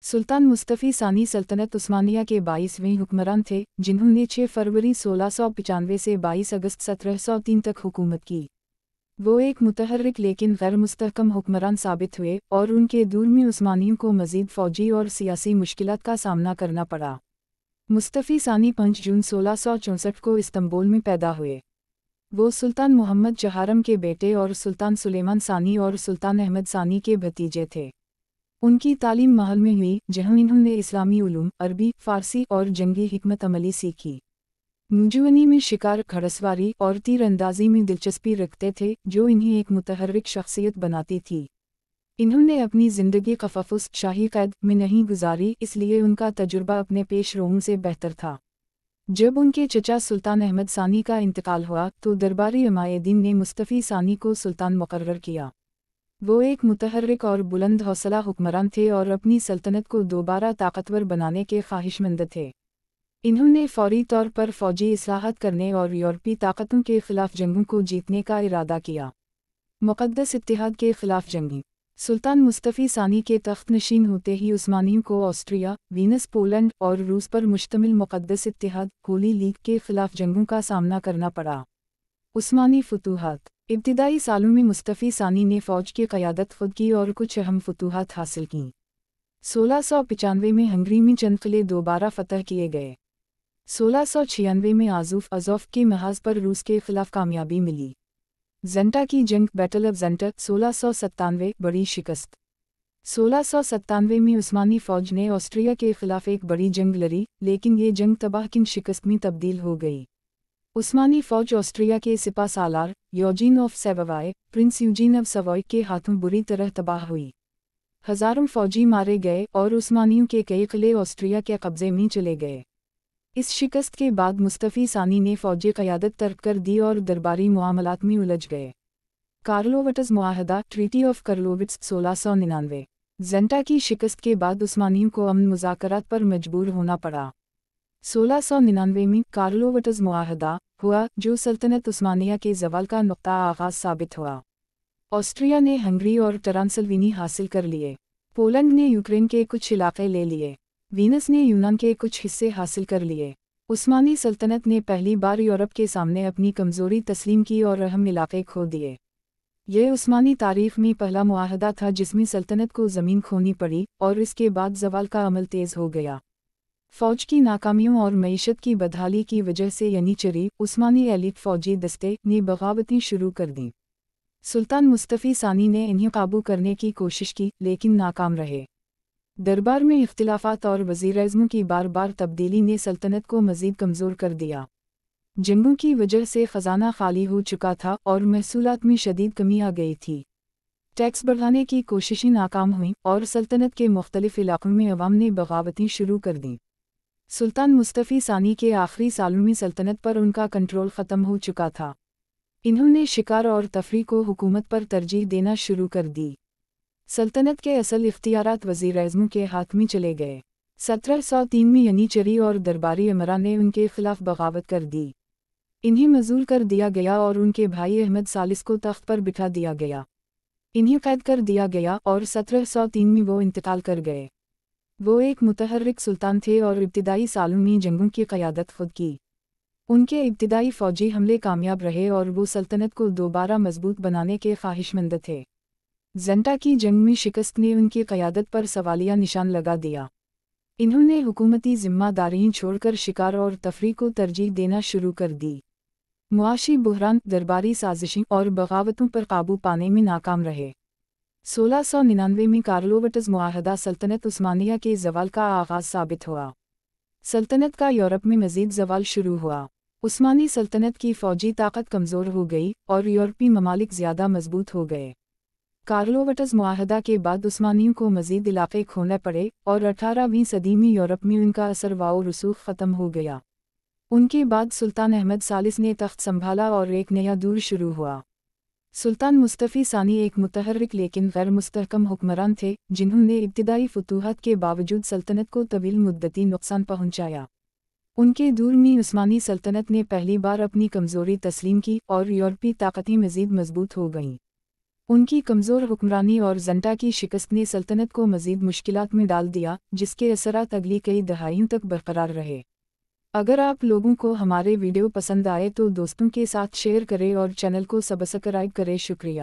सुल्तान मुस्तफ़ी सानी सल्तनत उस्मानिया के 22वें हुक्मरान थे, जिन्होंने 6 फरवरी 1695 से 22 अगस्त 1703 तक हुकूमत की। वो एक मुतहर्रिक लेकिन गैर मुस्तहकम हुक्मरान साबित हुए और उनके दूर में उस्मानियों को मज़ीद फ़ौजी और सियासी मुश्किलात का सामना करना पड़ा। मुस्तफ़ी सानी 5 जून 1664 को इस्तंबुल में पैदा हुए। वो सुल्तान मोहम्मद जहारम के बेटे और सुल्तान सुलेमान सानी और सुल्तान अहमद सानी के भतीजे थे। उनकी तालीम महल में हुई, जहाँ इन्होंने इस्लामी उलूम, अरबी, फ़ारसी और जंगी हिकमत अमली सीखी। नौजवानी में शिकार, घड़सवारी और तीर अंदाजी में दिलचस्पी रखते थे, जो इन्हें एक मुतहर्रिक शख्सियत बनाती थी। इन्होंने अपनी ज़िंदगी क़फ़क़ुस शाही क़ैद में नहीं गुजारी, इसलिए उनका तजुर्बा अपने पेश रोओं से बेहतर था। जब उनके चचा सुल्तान अहमद सानी का इंतकाल हुआ तो दरबारी उमायदीन ने मुस्तफ़ी सानी को सुल्तान मुक़र्रर किया। वो एक मुतहर्रिक और बुलंद हौसला हुक्मरान थे और अपनी सल्तनत को दोबारा ताकतवर बनाने के ख्वाहिशमंद थे। इन्होंने फौरी तौर पर फ़ौजी इस्लाहात करने और यूरोपी ताकतों के ख़िलाफ़ जंगों को जीतने का इरादा किया। मुक़द्दस इत्तेहाद के ख़िलाफ़ जंगी। सुल्तान मुस्तफ़ी सानी के तख्त नशीन होते ही उस्मानियों को ऑस्ट्रिया, वीनस, पोलैंड और रूस पर मुश्तमिल मुक़द्दस इत्तेहाद होली लीग के ख़िलाफ़ जंगों का सामना करना पड़ा। उस्मानी फतूहात। इब्तिदाई सालों में मुस्तफ़ी सानी ने फ़ौज की क़यादत खुद की और कुछ अहम फतूहात हासिल कीं। 1695 में हंगरी में चंद क़िले दोबारा फ़तह किए गए। 1696 में अज़ोफ़ के महाज़ पर रूस के ख़िलाफ़ कामयाबी मिली। ज़ेंटा की जंग, बैटल ऑफ ज़ेंटा, 1697, बड़ी शिकस्त। 1697 में उस्मानी फ़ौज ने ऑस्ट्रिया के ख़िलाफ़ एक बड़ी जंग लड़ी, लेकिन ये जंग तबाहकुन शिकस्त में तब्दील हो गई। उस्मानी फ़ौज ऑस्ट्रिया के सिपा सालार, Eugene of Savoy, prince Eugene of Savoy के हाथों बुरी तरह तबाह हुई। हज़ारों फ़ौजी मारे गए और उस्मानियों के कई क़िले ऑस्ट्रिया के कब्ज़े में चले गए। इस शिकस्त के बाद मुस्तफ़ी सानी ने फ़ौजी क़यादत तर्क कर दी और दरबारी मुआमलात में उलझ गए। कार्लोवट्स मुआहदा, ट्रीटी ऑफ कार्लोविट्स, 1699। ज़ेंटा की शिकस्त के बाद उस्मानियों को अमन मुज़ाकरात पर मजबूर होना पड़ा। 1699 में कार्लोवट्स मुआहदा हुआ, जो सल्तनत उस्मानिया के ज़वाल का नुक्ता आगाज़ साबित हुआ। ऑस्ट्रिया ने हंगरी और ट्रांसिल्वेनिया हासिल कर लिए। पोलैंड ने यूक्रेन के कुछ इलाक़े ले लिए। वीनस ने यूनान के कुछ हिस्से हासिल कर लिए। उस्मानी सल्तनत ने पहली बार यूरोप के सामने अपनी कमज़ोरी तस्लीम की और अहम इलाक़े खो दिए। यह उस्मानी तारीख़ में पहला मुआहदा था जिसमें सल्तनत को ज़मीन खोनी पड़ी और इसके बाद ज़वाल का अमल तेज़ हो गया। फ़ौज की नाकामियों और मईशत की बदहाली की वजह से यनीचरी, उस्मानी एलीट फ़ौजी दस्ते ने बगावतें शुरू कर दीं। सुल्तान मुस्तफ़ी सानी ने इन्हें काबू करने की कोशिश की, लेकिन नाकाम रहे। दरबार में इख्तिलाफ़ात और वज़ीर-ए-आज़म की बार बार तब्दीली ने सल्तनत को मज़ीद कमज़ोर कर दिया। जंगों की वजह से ख़जाना खाली हो चुका था और महसूलात में शदीद कमी आ गई थी। टैक्स बढ़ाने की कोशिशें नाकाम हुईं और सल्तनत के मुख्तलिफ़ इलाक़ों में अवाम ने बगावतें शुरू कर दीं। सुल्तान मुस्तफ़ी सानी के आखिरी सालों में सल्तनत पर उनका कंट्रोल ख़त्म हो चुका था। इन्होंने शिकार और तफरीह को हुकूमत पर तरजीह देना शुरू कर दी। सल्तनत के असल इख्तियारात वज़ीर-ए-आज़म के हाथ में चले गए। 1703 में यनीचरी और दरबारी अमरा ने उनके ख़िलाफ़ बगावत कर दी। इन्हें मज़ूल कर दिया गया और उनके भाई अहमद सालिस को तख्त पर बिठा दिया गया। इन्हें कैद कर दिया गया और 1703 में वो इंतकाल कर गए। वो एक मुतहर्रिक सुल्तान थे और इब्तिदाई सालों में जंगों की क़यादत खुद की। उनके इब्तिदाई फ़ौजी हमले कामयाब रहे और वो सल्तनत को दोबारा मजबूत बनाने के ख्वाहिशमंद थे। ज़ेंटा की जंग में शिकस्त ने उनकी क़यादत पर सवालिया निशान लगा दिया। इन्होंने हुकूमती ज़िम्मेदारियां छोड़कर शिकार और तफरीह को तरजीह देना शुरू कर दी। मुआशी बुहरान, दरबारी साजिशें और बगावतों पर काबू पाने में नाकाम रहे। 1699 में कार्लोवट्स मुआहदा सल्तनत उस्मानिया के ज़वाल का आगाज़ साबित हुआ। सल्तनत का यूरोप में मज़ीद ज़वाल शुरू हुआ। उस्मानी सल्तनत की फ़ौजी ताकत कमज़ोर हो गई और यूरोपी ममालिक ज़्यादा मजबूत हो गए। कार्लोवट्स मुआहदा के बाद उस्मानियों को मज़ीद इलाक़े खोने पड़े और 18वीं सदी में यूरोप में उनका असर व रसूख़ ख़त्म हो गया। उनके बाद सुल्तान अहमद सालिस ने तख्त संभाला और एक नया दौर शुरू हुआ। सुल्तान मुस्तफ़ी सानी एक मुतहर्रिक लेकिन गैर मुस्तहकम हुक्मरान थे, जिन्होंने इब्तिदाई फतूहात के बावजूद सल्तनत को तवील मुद्दती नुकसान पहुँचाया। उनके दौर में उस्मानी सल्तनत ने पहली बार अपनी कमज़ोरी तस्लीम की और यूरोपी ताकतें मज़ीद मजबूत हो गईं। ان کی کمزور حکمرانی اور زنٹا کی شکست نے سلطنت کو مزید مشکلات میں ڈال دیا، جس کے اثرات اگلی کئی دہائیوں تک برقرار رہے۔ اگر آپ لوگوں کو ہمارے ویڈیو پسند آئے تو دوستوں کے ساتھ شیئر کریں اور چینل کو سبسکرائب کریں۔ شکریہ۔